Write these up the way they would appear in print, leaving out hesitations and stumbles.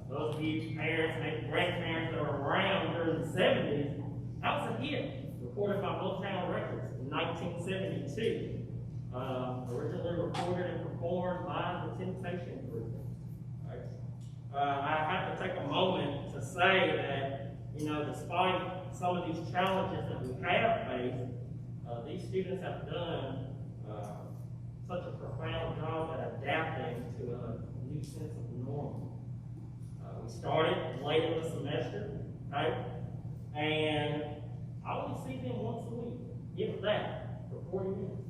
Those of you parents, maybe grandparents that were around during the 70s, that was a hit, recorded by Motown Records in 1972. Originally recorded and performed by the Temptation Group. Right? I have to take a moment to say that, despite some of these challenges that we have faced, these students have done such a profound job at adapting to a new sense of normal. We started late in the semester, right? And I only see them once a week, if that, for 40 minutes.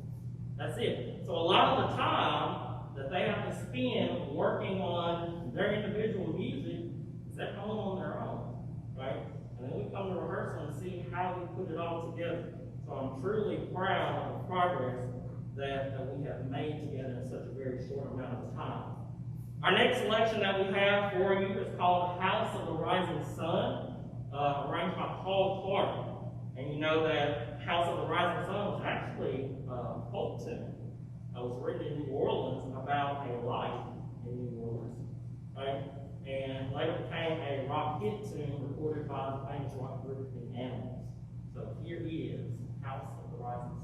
That's it. So a lot of the time that they have to spend working on their individual music is at home on their own, right? And then we come to rehearsal and see how we put it all together. So I'm truly proud of the progress that we have made together in such a very short amount of time. Our next selection that we have for you is called House of the Rising Sun, arranged by Paul Clark. And you know that House of the Rising Sun was actually a folk tune. It was written in New Orleans about a life in New Orleans, right? And later became a rock hit tune recorded by the famous rock group The Animals. So here is House of the Rising Sun.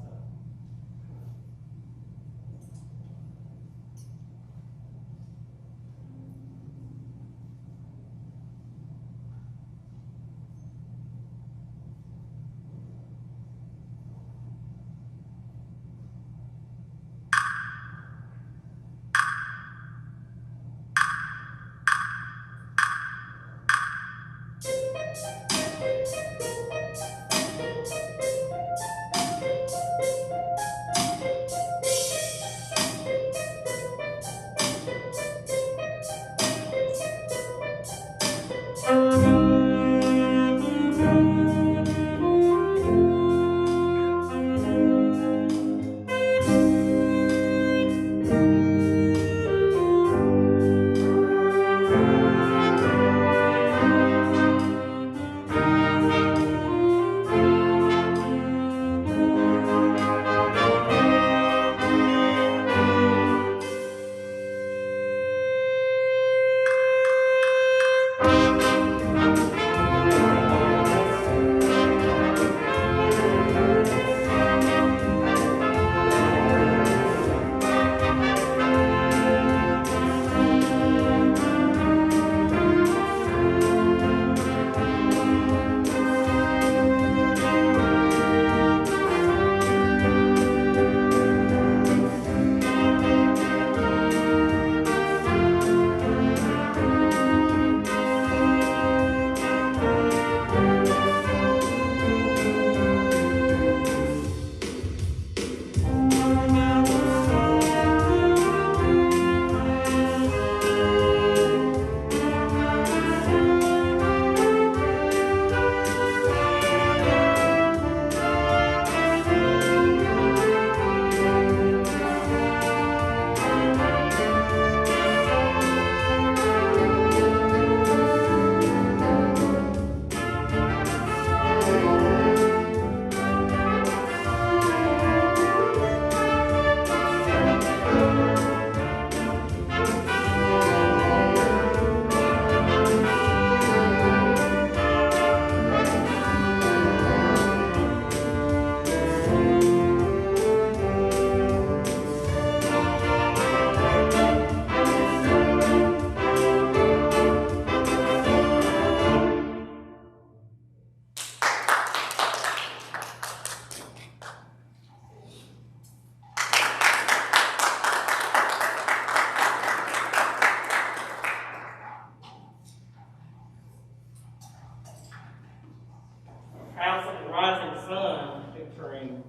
one featuring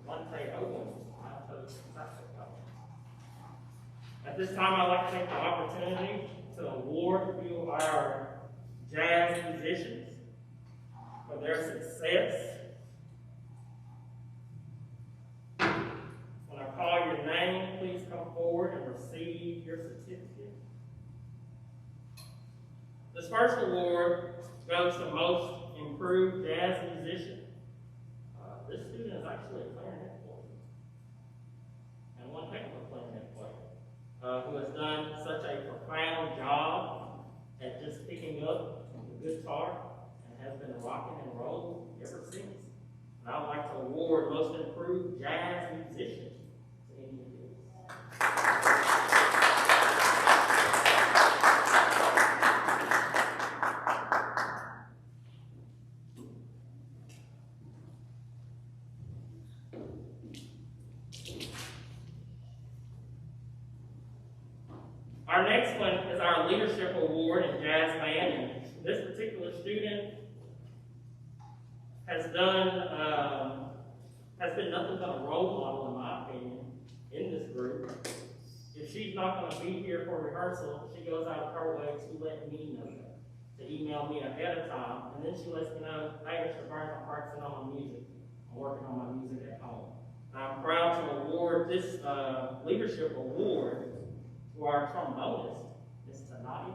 Monte Owens. At this time, I'd like to take the opportunity to award a few of our jazz musicians for their success. When I call your name, please come forward and receive your certificate. This first award goes to Most Improved Jazz Musician. This student is actually a clarinet player, and one heck of a clarinet player, who has done such a profound job at just picking up the guitar and has been rocking and rolling ever since. And I would like to award Most Improved Jazz Musician to any of these. Our next one is our Leadership Award in Jazz Band, and this particular student has been nothing but a role model, in my opinion, in this group. If she's not going to be here for rehearsal, she goes out of her way to let me know, to email me ahead of time, and then she lets me know, hey, Mr. Burns, I'm practicing on my music. I'm working on my music at home. I'm proud to award this Leadership Award to our trombonist, Ms. Tanaya.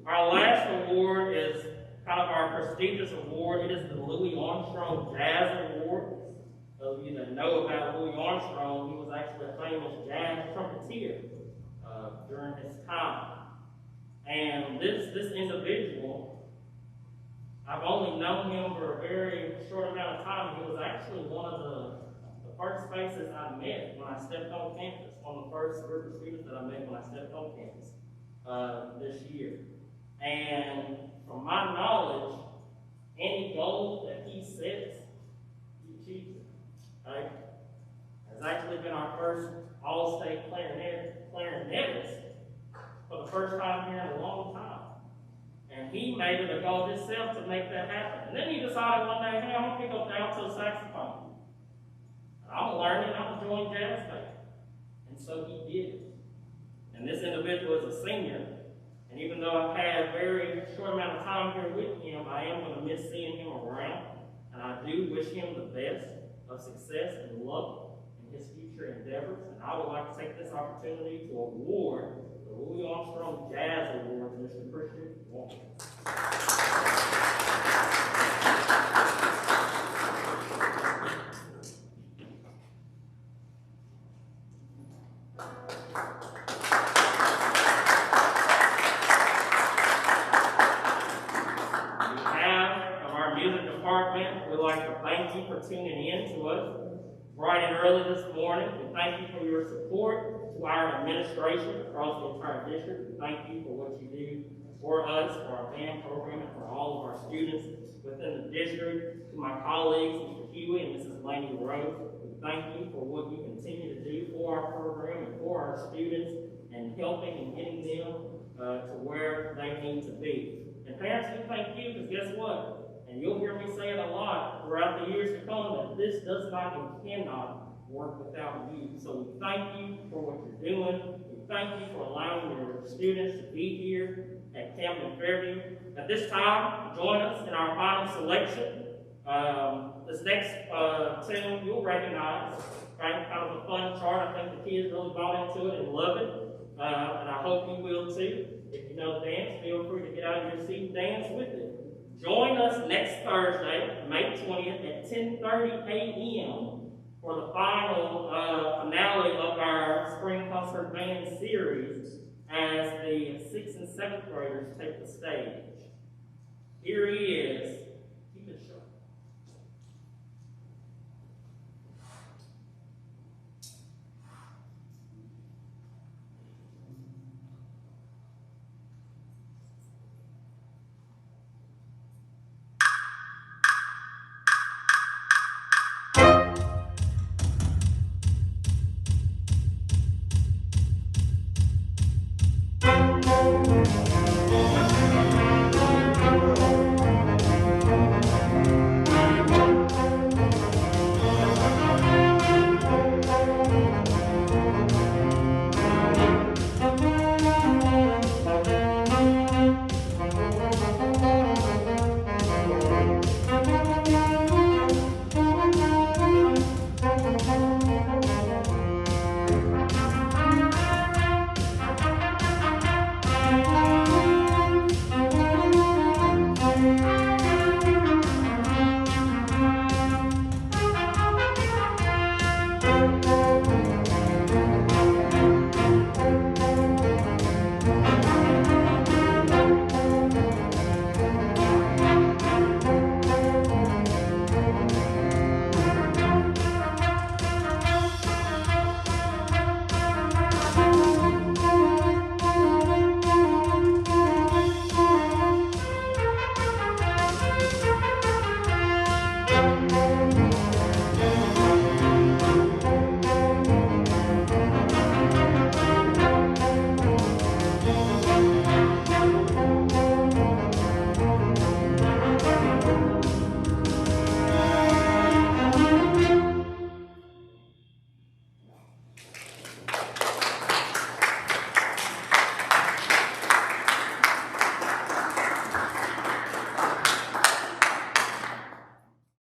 Our last award is kind of our prestigious award. It is the Louis Armstrong Jazz Award. Those of you that know about Louis Armstrong, he was actually a famous jazz trumpeter during his time. And this individual, I've only known him for a very short amount of time. He was actually one of the first faces I met when I stepped on campus, one of the first group of students that I met when I stepped on campus this year. And from my knowledge, any goal that he sets, he achieves it. Right? Has actually been our first all-state clarinetist for the first time here in a long time. And he made it a goal himself to make that happen. And then he decided one day, hey, I'm going to pick up the alto saxophone. I'm going to learn it, I'm going to join jazz band. And so he did it. And this individual is a senior. And even though I've had a very short amount of time here with him, I am going to miss seeing him around. And I do wish him the best of success and luck in his future endeavors. And I would like to take this opportunity to award the Louis Armstrong Jazz Award to Mr. Christian Walker. On behalf of our music department, we'd like to thank you for tuning in to us bright and early this morning. We thank you for your support. To our administration across the entire district, we thank you for what you do for us, for our band program, and for all of our students within the district. To my colleagues, Mr. Huey and Mrs. Laney Rose, we thank you for what you continue to do for our program and for our students and helping and getting them to where they need to be. And parents, we thank you because guess what? And you'll hear me say it a lot throughout the years to come that this does not and cannot work without you. So we thank you for what you're doing. We thank you for allowing your students to be here at Camden Fairview. At this time, join us in our final selection. This next tune you'll recognize, right? Kind of a fun chart. I think the kids really bought into it and love it. And I hope you will too. If you know the dance, feel free to get out of your seat and dance with it. Join us next Thursday, May 20th at 10:30 a.m. for the final finale of our Spring Concert Band series as the 6th and 7th graders take the stage. Here he is,